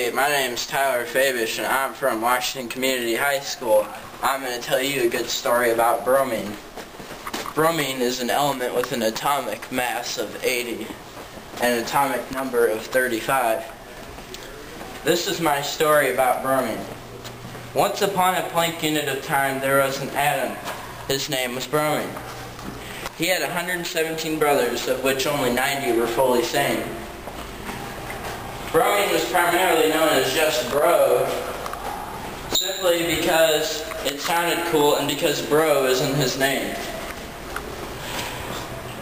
Hey, my name's Tyler Fabish and I'm from Washington Community High School. I'm going to tell you a good story about bromine. Bromine is an element with an atomic mass of 80 and an atomic number of 35. This is my story about bromine. Once upon a Planck unit of time there was an atom. His name was bromine. He had 117 brothers, of which only 90 were fully sane. Bromine was primarily known as just Bro, simply because it sounded cool and because Bro is in his name.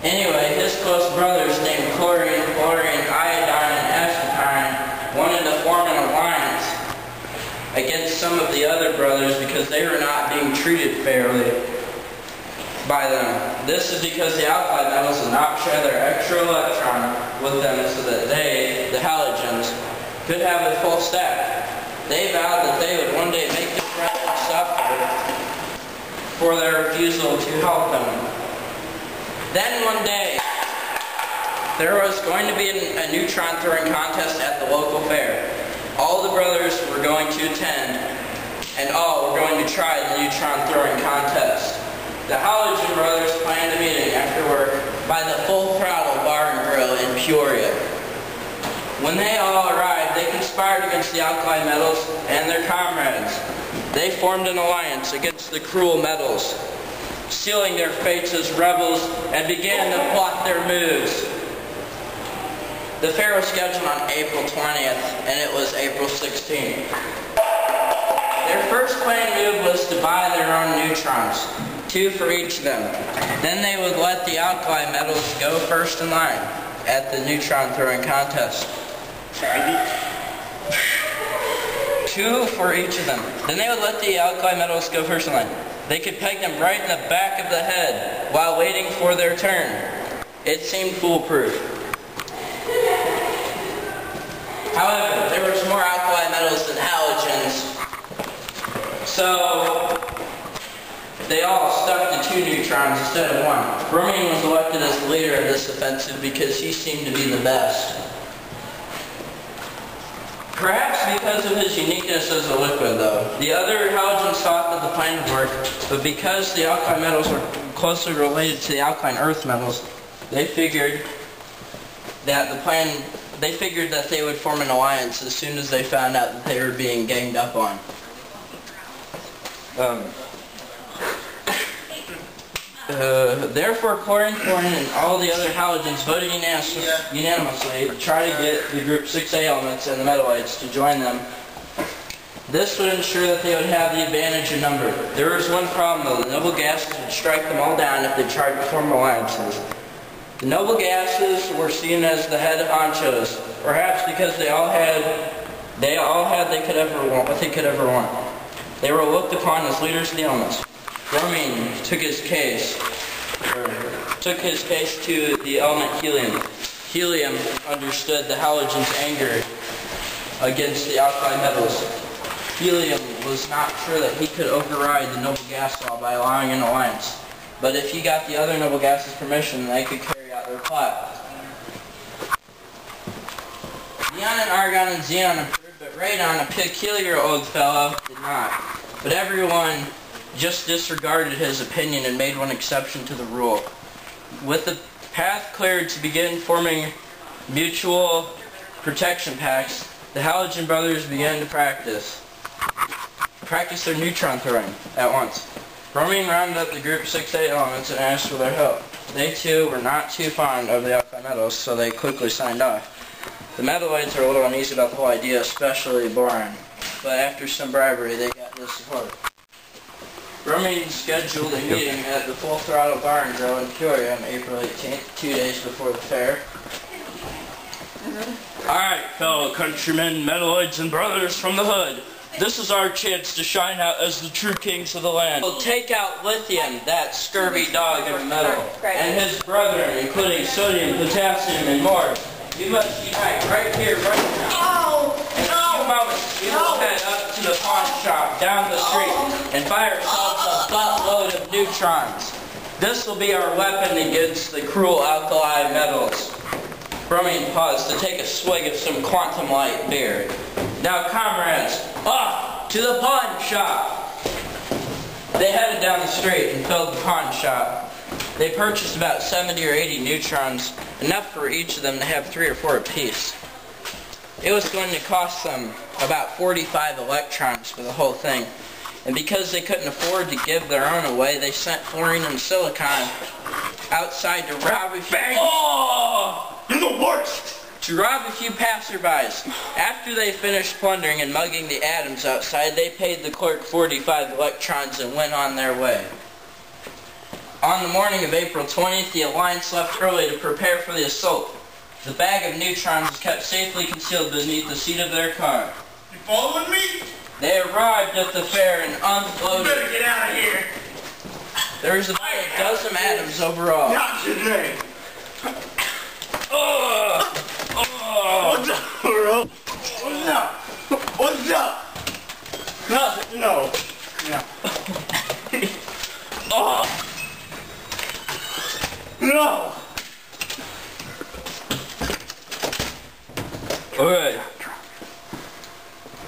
Anyway, his close brothers named chlorine, iodine, and acetylene wanted to form an alliance against some of the other brothers because they were not being treated fairly by them. This is because the alkali metals did not share their extra electron with them so that they, the halogens, could have a full stack. They vowed that they would one day make the brothers suffer for their refusal to help them. Then one day, there was going to be a neutron throwing contest at the local fair. All the brothers were going to attend, and all were going to try the neutron throwing contest. The Halogen brothers planned a meeting after work by the Full Throttle Bar and Grill in Peoria. When they all arrived, they conspired against the alkali metals and their comrades. They formed an alliance against the cruel metals, sealing their fates as rebels, and began to plot their moves. The fair was scheduled on April 20th, and it was April 16th. Their first planned move was to buy their own neutrons, 2 for each of them. Then they would let the alkali metals go first in line at the neutron throwing contest. 2 for each of them. Then they would let the alkali metals go first in line. They could peg them right in the back of the head while waiting for their turn. It seemed foolproof. However, there was more alkali metals than halogens, so they all stuck to 2 neutrons instead of 1. Bromine was elected as the leader of this offensive because he seemed to be the best. Perhaps because of his uniqueness as a liquid, though. The other halogens thought that the plan would work, but because the alkali metals were closely related to the alkaline earth metals, they figured that they would form an alliance as soon as they found out that they were being ganged up on. Therefore, chlorine, and all the other halogens voted unanimously to try to get the group 6A elements and the metalloids to join them. This would ensure that they would have the advantage in number. There was one problem though: the noble gases would strike them all down if they tried to form alliances. The noble gases were seen as the head honchos, perhaps because they all had what they could ever want. They were looked upon as leaders of the elements. Bromine took his case to the element helium. Helium understood the halogen's anger against the alkali metals. Helium was not sure that he could override the noble gas law by allowing an alliance. But if he got the other noble gases' permission, they could carry out their plot. Neon and argon and xenon approved, but radon, a peculiar old fellow, did not. But everyone just disregarded his opinion and made one exception to the rule. With the path cleared to begin forming mutual protection pacts, the Halogen brothers began to practice their neutron throwing at once. Bromine rounded up the group 6A elements and asked for their help. They too were not too fond of the alkali metals, so they quickly signed off. The metalloids were a little uneasy about the whole idea, especially boron, but after some bribery they got his support. Bromine scheduled a meeting at the Full Throttle Bar and Grill in Peoria on April 18th, 2 days before the fair. Alright, fellow countrymen, metalloids, and brothers from the hood. This is our chance to shine out as the true kings of the land. We'll take out lithium, that scurvy dog of metal, and his brethren, including sodium, potassium, and more. We must unite right here, right now. In a few moments, we will head up to the pawn shop down the street and buy ourselves a buttload of neutrons. This will be our weapon against the cruel alkali metals. Bromine paused to take a swig of some quantum light beer. Now, comrades, off to the pawn shop. They headed down the street and filled the pawn shop. They purchased about 70 or 80 neutrons, enough for each of them to have 3 or 4 apiece. It was going to cost them about 45 electrons for the whole thing. And because they couldn't afford to give their own away, they sent fluorine and silicon outside to rob a few... Oh! You're the worst! To rob a few passerbys. After they finished plundering and mugging the atoms outside, they paid the clerk 45 electrons and went on their way. On the morning of April 20th, the Alliance left early to prepare for the assault. The bag of neutrons was kept safely concealed beneath the seat of their car. You following me? They arrived at the fair and unloaded. You better get out of here. There was about a dozen atoms overall. Not today. What's up, bro? What's up? What's up? Nothing. No. No. Oh. No.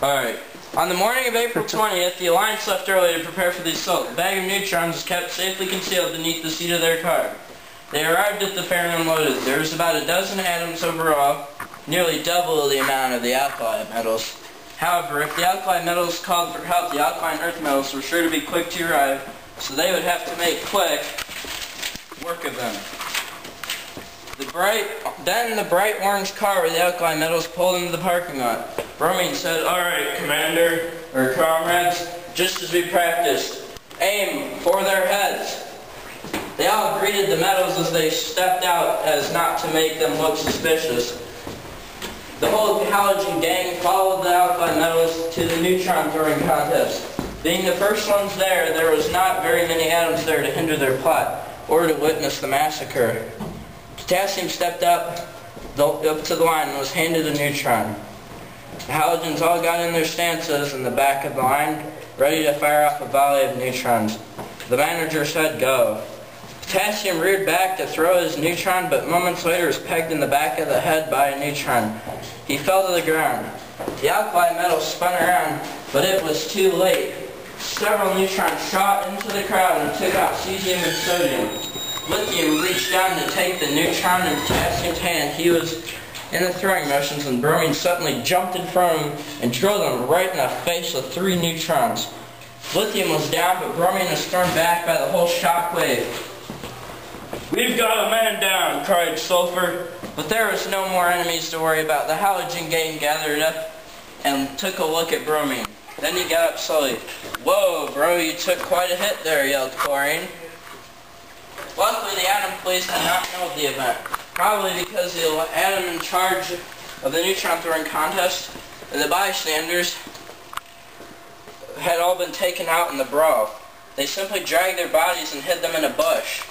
Alright. On the morning of April 20th, the Alliance left early to prepare for the assault. The bag of neutrons was kept safely concealed beneath the seat of their car. They arrived at the fair and unloaded. There was about a dozen atoms overall, nearly double the amount of the alkali metals. However, if the alkali metals called for help, the alkaline earth metals were sure to be quick to arrive, so they would have to make quick work of them. Then the bright orange car with the alkali metals pulled into the parking lot. Bromine said, "Alright, Commander, or comrades, just as we practiced, aim for their heads." They all greeted the metals as they stepped out as not to make them look suspicious. The whole halogen gang followed the alkali metals to the neutron throwing contest. Being the first ones there was not very many atoms there to hinder their plot or to witness the massacre. Potassium stepped up to the line and was handed a neutron. The halogens all got in their stances in the back of the line, ready to fire off a volley of neutrons. The manager said, "Go." Potassium reared back to throw his neutron, but moments later was pegged in the back of the head by a neutron. He fell to the ground. The alkali metal spun around, but it was too late. Several neutrons shot into the crowd and took out cesium and sodium. Lithium reached down to take the neutron in Potassium's hand. He was in the throwing motions when Bromine suddenly jumped in front of him and drilled him right in the face with 3 neutrons. Lithium was down, but Bromine was thrown back by the whole shockwave. We've got a man down, cried Sulfur. But there was no more enemies to worry about. The halogen gang gathered up and took a look at Bromine. Then he got up slowly. "Whoa, bro, you took quite a hit there," yelled Chlorine. Luckily, the atom police did not know of the event. Probably because the atom in charge of the neutron throwing contest and the bystanders had all been taken out in the brawl. They simply dragged their bodies and hid them in a bush.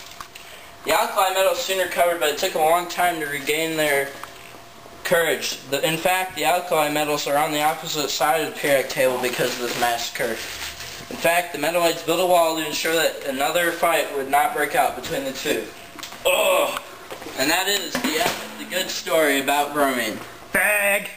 The alkali metals soon recovered, but it took a long time to regain their courage. In fact, the alkali metals are on the opposite side of the periodic table because of this massacre. In fact, the metalloids built a wall to ensure that another fight would not break out between the two. Ugh! And that is the end of the good story about bromine. Bag!